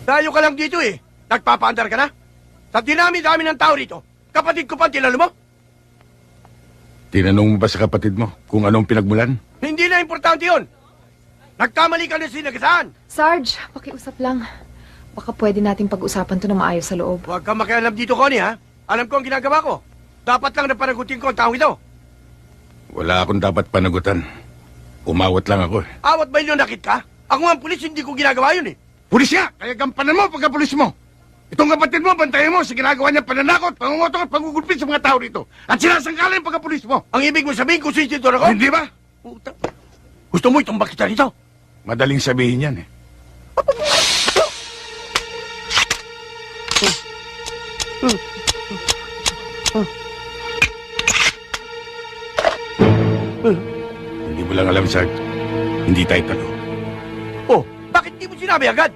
Dayo ka lang dito eh. Nagpapaandar ka na? Sa dinami-dami ng tao rito, kapatid ko pa tinalo mo? Tinanong mo ba sa kapatid mo kung anong pinagmulan? Hindi na importante yun. Nagkamali ka na sinagasaan. Sarge, pakiusap lang. Baka pwede nating pag-usapan to na maayos sa loob. Huwag kang makialam dito, Connie, ha? Alam ko ang ginagawa ko. Dapat lang na panagutin ko ang taong ito. Wala akong dapat panagutan. Umawat lang ako. Awat ba nakit ka? Ako nga ang pulis, hindi ko ginagawa yun eh. Pulis nga! Kaya gampanan mo pagka-pulis mo! Itong kapatid mo, bantayan mo sa ginagawa niya pananakot, pangungutong at pangugulpit sa mga tao rito. At sinasangkalan yung pagka-pulis mo! Ang ibig mo sabihin kung sinsintor ako? Hindi ba? Puta. Gusto mo itumbak kita rito? Madaling sabihin yan eh. Hindi mo lang alam, Sarge. Hindi tayo talo. Oh, bakit di mo sinabi agad?